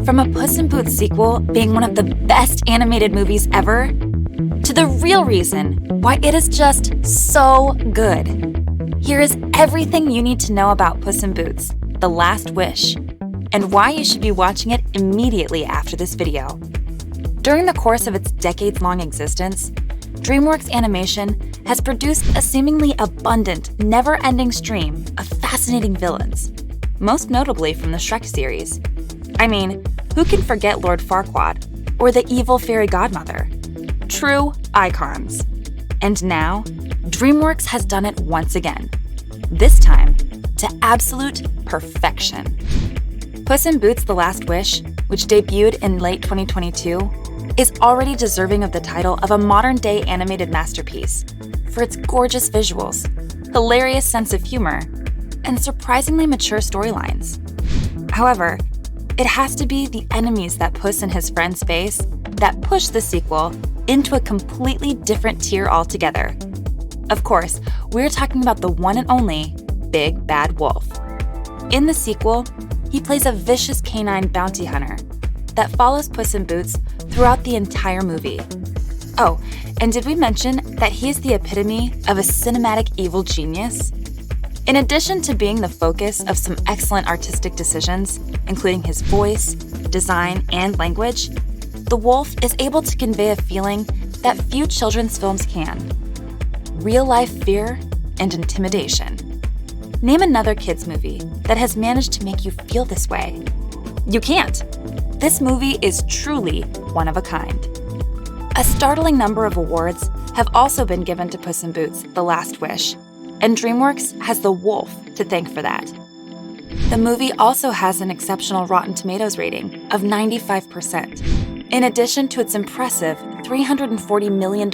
From a Puss in Boots sequel being one of the best animated movies ever, to the real reason why it is just so good. Here is everything you need to know about Puss in Boots: The Last Wish, and why you should be watching it immediately after this video. During the course of its decades-long existence, DreamWorks Animation has produced a seemingly abundant, never-ending stream of fascinating villains, most notably from the Shrek series. I mean, who can forget Lord Farquaad or the evil fairy godmother? True icons. And now, DreamWorks has done it once again, this time to absolute perfection. Puss in Boots: The Last Wish, which debuted in late 2022, is already deserving of the title of a modern-day animated masterpiece for its gorgeous visuals, hilarious sense of humor, and surprisingly mature storylines. However, it has to be the enemies that Puss and his friends face that push the sequel into a completely different tier altogether. Of course, we're talking about the one and only Big Bad Wolf. In the sequel, he plays a vicious canine bounty hunter that follows Puss in Boots throughout the entire movie. Oh, and did we mention that he is the epitome of a cinematic evil genius? In addition to being the focus of some excellent artistic decisions, including his voice, design, and language, the wolf is able to convey a feeling that few children's films can: real-life fear and intimidation. Name another kids' movie that has managed to make you feel this way. You can't. This movie is truly one of a kind. A startling number of awards have also been given to Puss in Boots: The Last Wish, and DreamWorks has the wolf to thank for that. The movie also has an exceptional Rotten Tomatoes rating of 95%, in addition to its impressive $340 million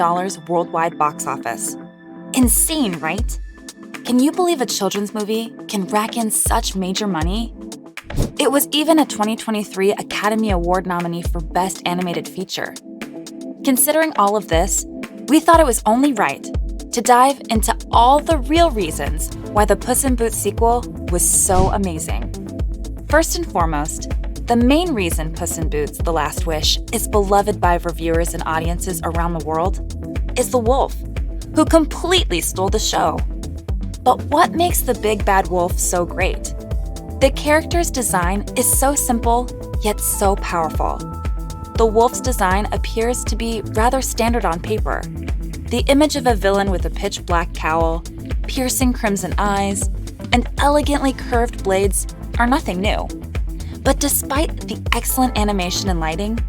worldwide box office. Insane, right? Can you believe a children's movie can rack in such major money? It was even a 2023 Academy Award nominee for Best Animated Feature. Considering all of this, we thought it was only right to dive into all the real reasons why the Puss in Boots sequel was so amazing. First and foremost, the main reason Puss in Boots: The Last Wish is beloved by reviewers and audiences around the world is the wolf, who completely stole the show. But what makes the Big Bad Wolf so great? The character's design is so simple, yet so powerful. The wolf's design appears to be rather standard on paper. The image of a villain with a pitch black cowl, piercing crimson eyes, and elegantly curved blades are nothing new. But despite the excellent animation and lighting,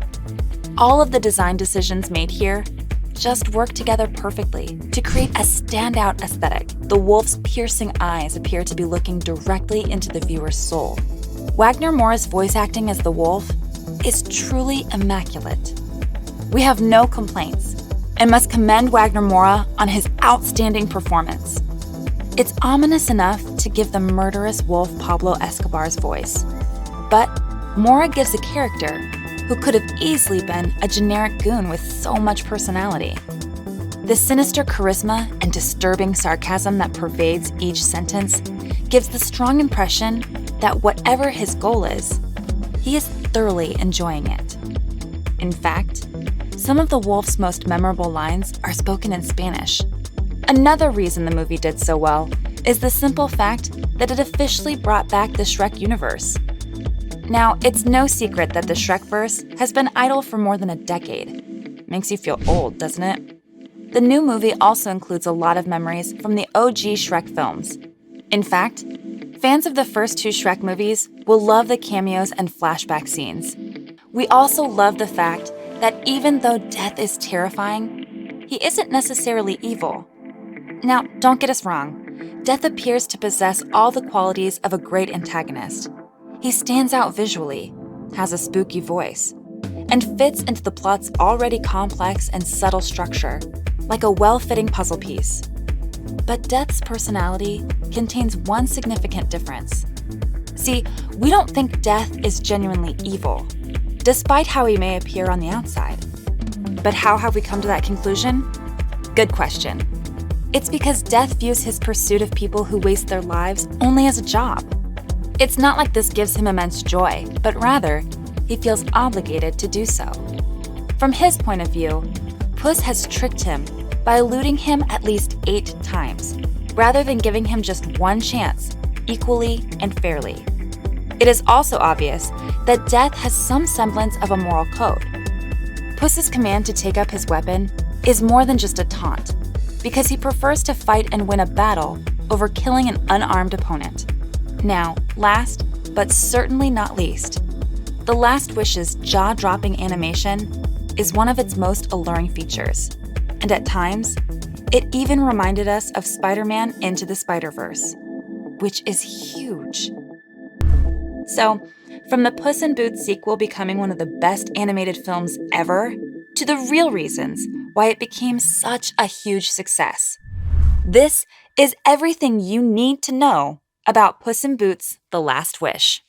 all of the design decisions made here just work together perfectly to create a standout aesthetic. The wolf's piercing eyes appear to be looking directly into the viewer's soul. Wagner Moura's voice acting as the wolf is truly immaculate. We have no complaints and must commend Wagner Moura on his outstanding performance. It's ominous enough to give the murderous wolf Pablo Escobar's voice, but Moura gives a character who could have easily been a generic goon with so much personality. The sinister charisma and disturbing sarcasm that pervades each sentence gives the strong impression that whatever his goal is, he is thoroughly enjoying it. In fact, some of the wolf's most memorable lines are spoken in Spanish. Another reason the movie did so well is the simple fact that it officially brought back the Shrek universe. Now, it's no secret that the Shrekverse has been idle for more than a decade. Makes you feel old, doesn't it? The new movie also includes a lot of memories from the OG Shrek films. In fact, fans of the first two Shrek movies will love the cameos and flashback scenes. We also love the fact that even though death is terrifying, he isn't necessarily evil. Now, don't get us wrong. Death appears to possess all the qualities of a great antagonist. He stands out visually, has a spooky voice, and fits into the plot's already complex and subtle structure, like a well-fitting puzzle piece. But Death's personality contains one significant difference. See, we don't think Death is genuinely evil, despite how he may appear on the outside. But how have we come to that conclusion? Good question. It's because Death views his pursuit of people who waste their lives only as a job. It's not like this gives him immense joy, but rather, he feels obligated to do so. From his point of view, Puss has tricked him by eluding him at least 8 times, rather than giving him just one chance, equally and fairly. It is also obvious that Death has some semblance of a moral code. Puss's command to take up his weapon is more than just a taunt, because he prefers to fight and win a battle over killing an unarmed opponent. Now, last, but certainly not least, The Last Wish's jaw-dropping animation is one of its most alluring features, and at times, it even reminded us of Spider-Man Into the Spider-Verse, which is huge. So, from the Puss in Boots sequel becoming one of the best animated films ever, to the real reasons why it became such a huge success. This is everything you need to know about Puss in Boots: The Last Wish.